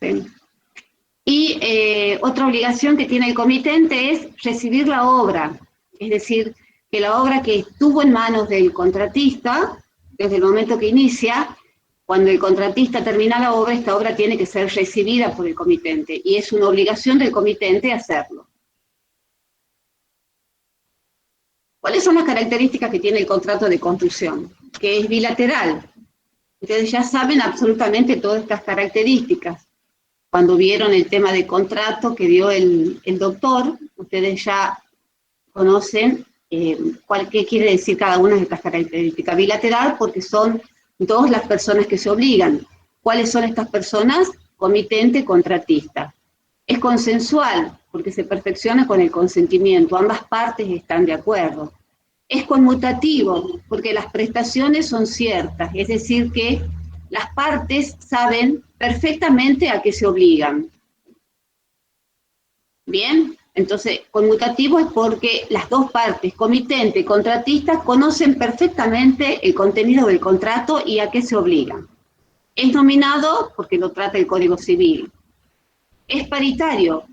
Sí. Y otra obligación que tiene el comitente es recibir la obra, es decir, que la obra que estuvo en manos del contratista, desde el momento que inicia, cuando el contratista termina la obra, esta obra tiene que ser recibida por el comitente, y es una obligación del comitente hacerlo. ¿Cuáles son las características que tiene el contrato de construcción? Que es bilateral. Ustedes ya saben absolutamente todas estas características. Cuando vieron el tema de contrato que dio el doctor, ustedes ya conocen qué quiere decir cada una de estas características. Bilateral porque son dos las personas que se obligan. ¿Cuáles son estas personas? Comitente, contratista. Es consensual porque se perfecciona con el consentimiento, ambas partes están de acuerdo. Es conmutativo porque las prestaciones son ciertas, es decir que las partes saben perfectamente a qué se obligan. Bien, entonces conmutativo es porque las dos partes, comitente y contratista, conocen perfectamente el contenido del contrato y a qué se obligan. Es nominado porque lo trata el Código Civil. Es paritario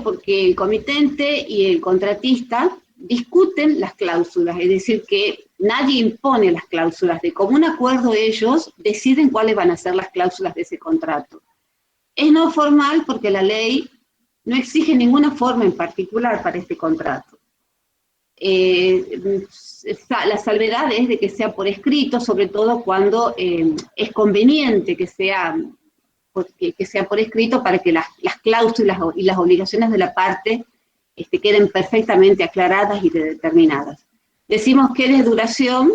porque el comitente y el contratista discuten las cláusulas, es decir, que nadie impone las cláusulas, de común acuerdo ellos deciden cuáles van a ser las cláusulas de ese contrato. Es no formal porque la ley no exige ninguna forma en particular para este contrato. La salvedad es de que sea por escrito, sobre todo cuando es conveniente que sea por escrito para que las cláusulas y las obligaciones de la parte queden perfectamente aclaradas y determinadas. Decimos que es de duración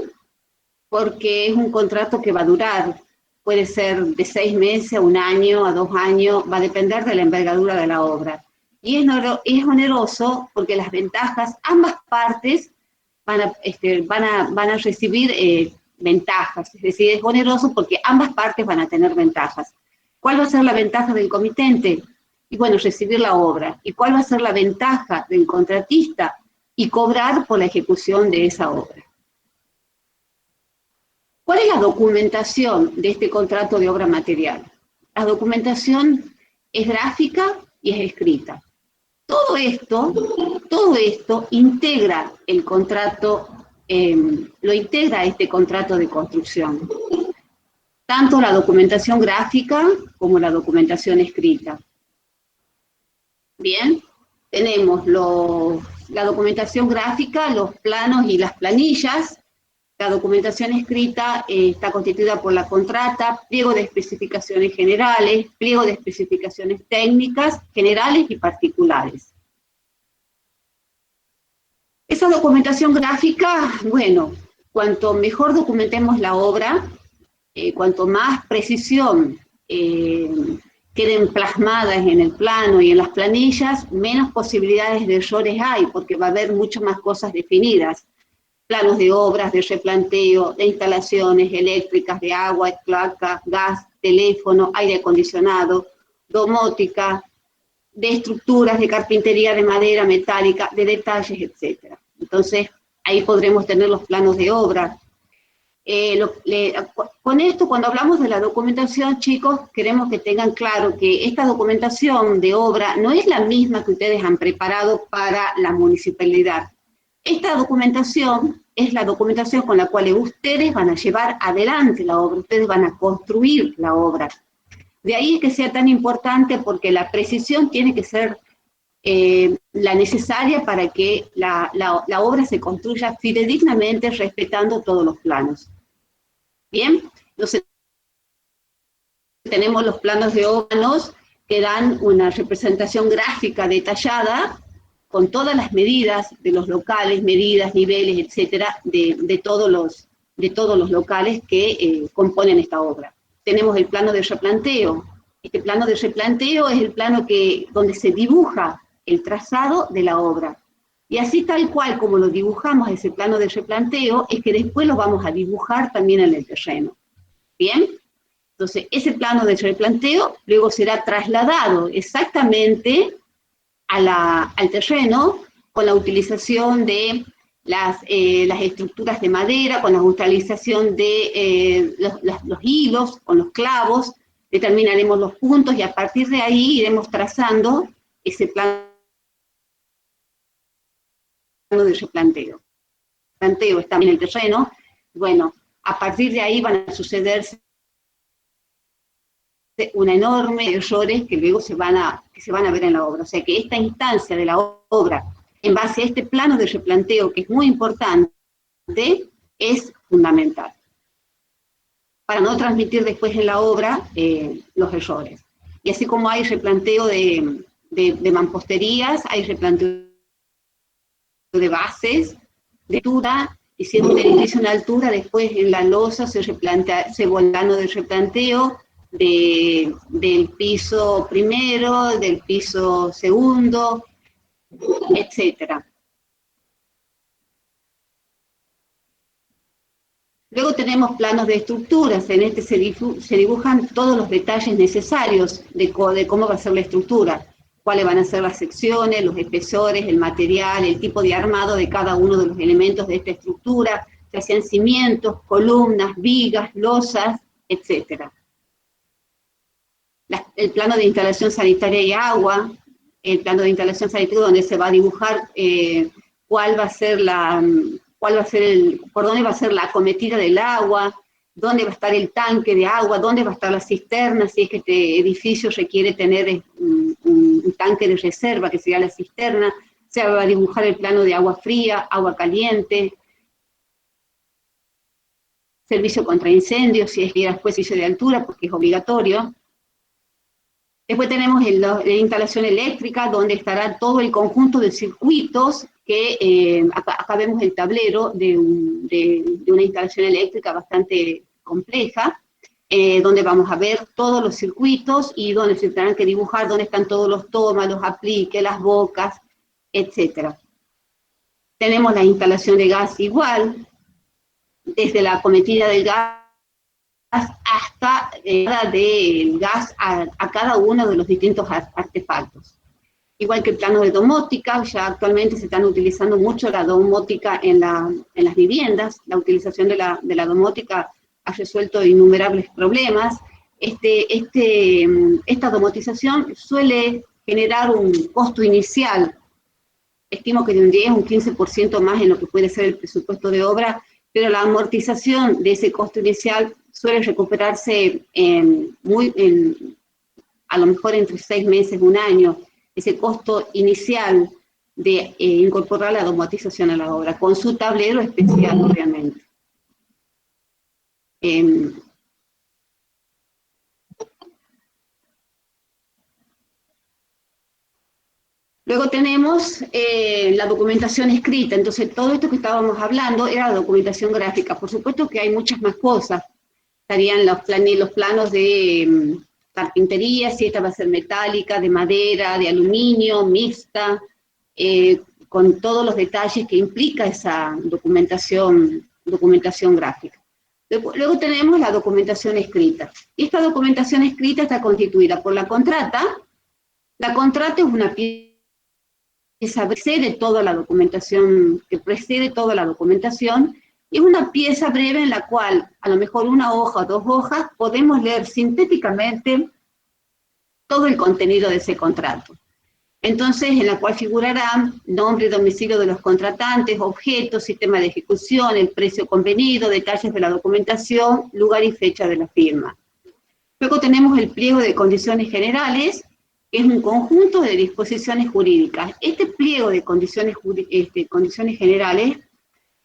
porque es un contrato que va a durar, puede ser de 6 meses a 1 año, a 2 años, va a depender de la envergadura de la obra. Y es oneroso porque las ventajas, ambas partes van a recibir ventajas, es decir, es oneroso porque ambas partes van a tener ventajas. ¿Cuál va a ser la ventaja del comitente? Y bueno, recibir la obra. ¿Y cuál va a ser la ventaja del contratista? Y cobrar por la ejecución de esa obra. ¿Cuál es la documentación de este contrato de obra material? La documentación es gráfica y es escrita. Todo esto integra el contrato, lo integra este contrato de construcción. Tanto la documentación gráfica como la documentación escrita. Bien, tenemos la documentación gráfica, los planos y las planillas. La documentación escrita está constituida por la contrata, pliego de especificaciones generales, pliego de especificaciones técnicas, generales y particulares. Esa documentación gráfica, bueno, cuanto mejor documentemos la obra, cuanto más precisión queden plasmadas en el plano y en las planillas, menos posibilidades de errores hay, porque va a haber mucho más cosas definidas. Planos de obras, de replanteo, de instalaciones eléctricas, de agua, cloaca, gas, teléfono, aire acondicionado, domótica, de estructuras, de carpintería, de madera, metálica, de detalles, etc. Entonces, ahí podremos tener los planos de obra. Con esto, cuando hablamos de la documentación, chicos, queremos que tengan claro que esta documentación de obra no es la misma que ustedes han preparado para la municipalidad. Esta documentación es la documentación con la cual ustedes van a llevar adelante la obra, ustedes van a construir la obra. De ahí es que sea tan importante porque la precisión tiene que ser la necesaria para que la obra se construya fidedignamente respetando todos los planos. Bien, entonces tenemos los planos de obra que dan una representación gráfica detallada con todas las medidas de los locales, medidas, niveles, etcétera, de todos los locales que componen esta obra. Tenemos el plano de replanteo. Este plano de replanteo es el plano donde se dibuja el trazado de la obra. Y así tal cual como lo dibujamos ese plano de replanteo, es que después lo vamos a dibujar también en el terreno. ¿Bien? Entonces, ese plano de replanteo luego será trasladado exactamente al terreno con la utilización de las estructuras de madera, con la utilización de los hilos, con los clavos, determinaremos los puntos y a partir de ahí iremos trazando ese plano de replanteo. El planteo está en el terreno, bueno, a partir de ahí van a sucederse una enorme errores que luego se van a ver en la obra. O sea que esta instancia de la obra, en base a este plano de replanteo, que es muy importante, es fundamental, para no transmitir después en la obra los errores. Y así como hay replanteo de mamposterías, hay replanteo de bases, de altura, y si es un edificio en altura, después en la losa se volcano de replanteo, del piso primero, del piso segundo, etcétera. Luego tenemos planos de estructuras, en este se dibujan todos los detalles necesarios de cómo va a ser la estructura, cuáles van a ser las secciones, los espesores, el material, el tipo de armado de cada uno de los elementos de esta estructura, ya sean cimientos, columnas, vigas, losas, etcétera. El plano de instalación sanitaria y agua, el plano de instalación sanitaria donde se va a dibujar por dónde va a ser la acometida del agua, dónde va a estar el tanque de agua, dónde va a estar la cisterna, si es que este edificio requiere tener un tanque de reserva, que sería la cisterna, se va a dibujar el plano de agua fría, agua caliente, servicio contra incendios, si es que después servicio de altura, porque es obligatorio. Después tenemos la instalación eléctrica, donde estará todo el conjunto de circuitos, que acá vemos el tablero de una instalación eléctrica bastante compleja, donde vamos a ver todos los circuitos y donde se tendrán que dibujar dónde están todos los tomas, los apliques, las bocas, etc. Tenemos la instalación de gas igual, desde la acometida del gas hasta del gas a cada uno de los distintos artefactos. Igual que el plano de domótica, ya actualmente se están utilizando mucho la domótica en las viviendas, la utilización de la domótica ha resuelto innumerables problemas. Esta domotización suele generar un costo inicial, estimo que de un 10 o un 15% más en lo que puede ser el presupuesto de obra, pero la amortización de ese costo inicial suele recuperarse a lo mejor entre 6 meses, un año, ese costo inicial de incorporar la domotización a la obra, con su tablero especial, obviamente. Luego tenemos la documentación escrita, entonces todo esto que estábamos hablando era la documentación gráfica. Por supuesto que hay muchas más cosas, estarían los planos de carpintería, si esta va a ser metálica, de madera, de aluminio, mixta, con todos los detalles que implica esa documentación gráfica. Luego tenemos la documentación escrita. Y esta documentación escrita está constituida por la contrata. La contrata es una pieza que precede toda la documentación, es una pieza breve en la cual, a lo mejor una hoja o 2 hojas, podemos leer sintéticamente todo el contenido de ese contrato. Entonces, en la cual figurarán nombre y domicilio de los contratantes, objetos, sistema de ejecución, el precio convenido, detalles de la documentación, lugar y fecha de la firma. Luego tenemos el pliego de condiciones generales, que es un conjunto de disposiciones jurídicas. Este pliego de condiciones generales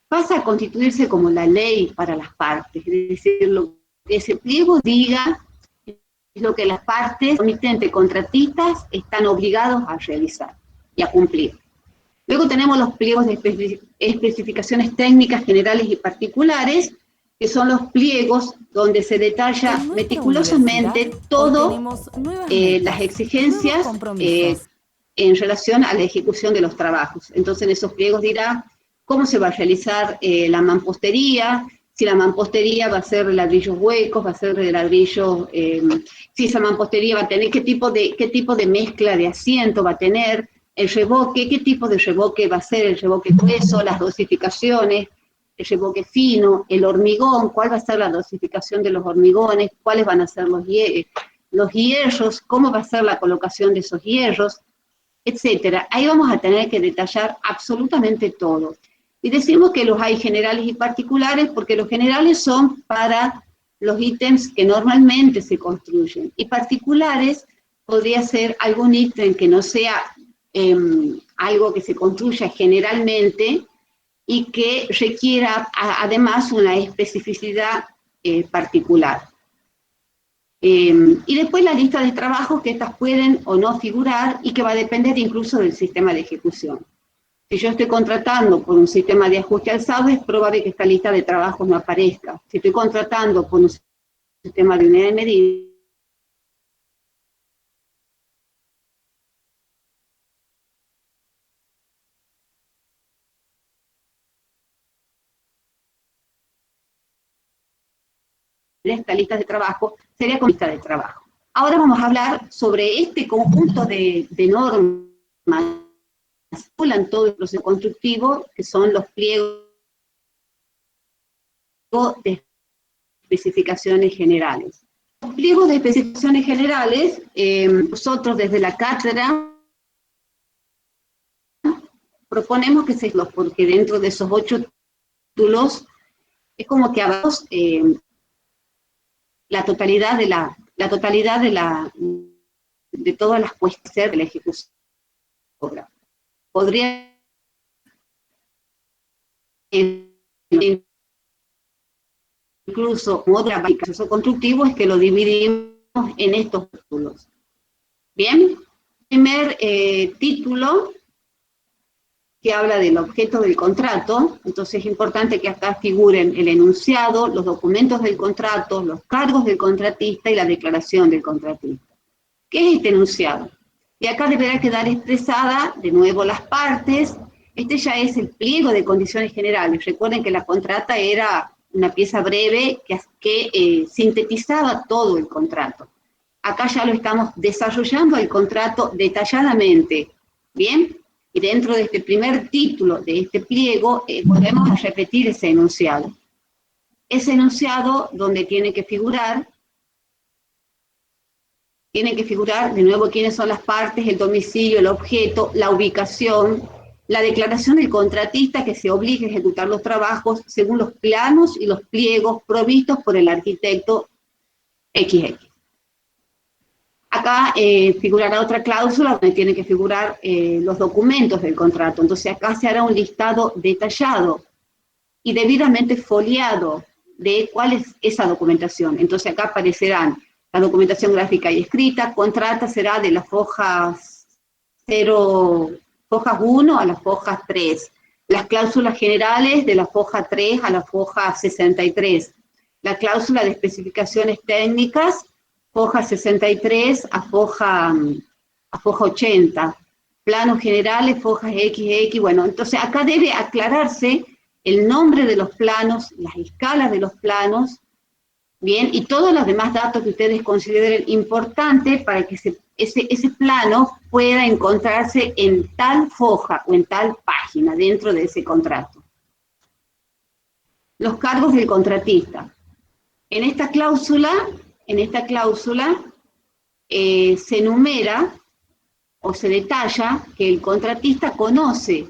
pasa a constituirse como la ley para las partes, es decir, lo que ese pliego diga es lo que las partes, comitentes contratistas, están obligados a realizar y a cumplir. Luego tenemos los pliegos de especificaciones técnicas generales y particulares, que son los pliegos donde se detalla meticulosamente todo las exigencias en relación a la ejecución de los trabajos. Entonces en esos pliegos dirá cómo se va a realizar la mampostería, si la mampostería va a ser de ladrillos huecos, va a ser de ladrillos, si esa mampostería va a tener qué tipo de mezcla de asiento va a tener, el revoque, qué tipo de revoque va a ser, el revoque grueso, las dosificaciones, el revoque fino, el hormigón, cuál va a ser la dosificación de los hormigones, cuáles van a ser los hierros, cómo va a ser la colocación de esos hierros, etcétera. Ahí vamos a tener que detallar absolutamente todo. Y decimos que los hay generales y particulares porque los generales son para los ítems que normalmente se construyen, y particulares podría ser algún ítem que no sea algo que se construya generalmente y que requiera además una especificidad particular. Y después la lista de trabajos, que estas pueden o no figurar y que va a depender incluso del sistema de ejecución. Si yo estoy contratando por un sistema de ajuste alzado, es probable que esta lista de trabajos no aparezca. Si estoy contratando por un sistema de unidad de medida, esta lista de trabajo sería con lista de trabajo. Ahora vamos a hablar sobre este conjunto de normas que circulan todo el proceso constructivo, que son los pliegos de especificaciones generales. Los pliegos de especificaciones generales, nosotros desde la cátedra proponemos que se los, porque dentro de esos 8 títulos es como que hablamos la totalidad de todas las cuestiones de la ejecución. Podría incluso otra proceso constructivo es que lo dividimos en estos títulos. Bien, primer título que habla del objeto del contrato, entonces es importante que acá figuren el enunciado, los documentos del contrato, los cargos del contratista y la declaración del contratista. ¿Qué es este enunciado? Y acá deberá quedar expresada, de nuevo, las partes. Este ya es el pliego de condiciones generales. Recuerden que la contrata era una pieza breve que sintetizaba todo el contrato. Acá ya lo estamos desarrollando el contrato detalladamente. ¿Bien? Y dentro de este primer título de este pliego, volvemos a repetir ese enunciado. Ese enunciado donde tiene que figurar de nuevo quiénes son las partes, el domicilio, el objeto, la ubicación, la declaración del contratista que se obligue a ejecutar los trabajos según los planos y los pliegos provistos por el arquitecto XX. Acá figurará otra cláusula donde tienen que figurar los documentos del contrato. Entonces acá se hará un listado detallado y debidamente foliado de cuál es esa documentación. Entonces acá aparecerán la documentación gráfica y escrita. Contrata será de las fojas 1 a las fojas 3. Las cláusulas generales de la foja 3 a la foja 63. La cláusula de especificaciones técnicas, foja 63 a foja 80. Planos generales, fojas XX. Bueno, entonces acá debe aclararse el nombre de los planos, las escalas de los planos, bien, y todos los demás datos que ustedes consideren importantes para que ese plano pueda encontrarse en tal foja o en tal página dentro de ese contrato. Los cargos del contratista. En esta cláusula se enumera o se detalla que el contratista conoce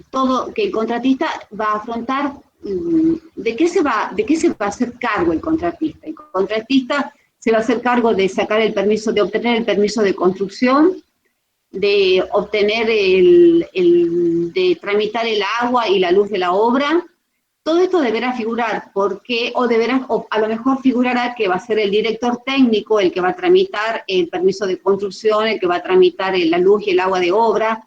todo, que el contratista va a afrontar. ¿De qué se va a hacer cargo el contratista? El contratista se va a hacer cargo de sacar el permiso, de obtener el permiso de construcción, de obtener de tramitar el agua y la luz de la obra. Todo esto deberá figurar, o a lo mejor figurará que va a ser el director técnico el que va a tramitar el permiso de construcción, el que va a tramitar la luz y el agua de obra.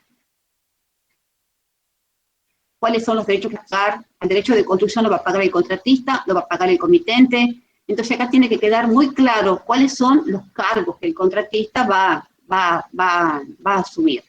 ¿Cuáles son los derechos que va a pagar? El derecho de construcción lo va a pagar el contratista, lo va a pagar el comitente. Entonces acá tiene que quedar muy claro cuáles son los cargos que el contratista va a asumir.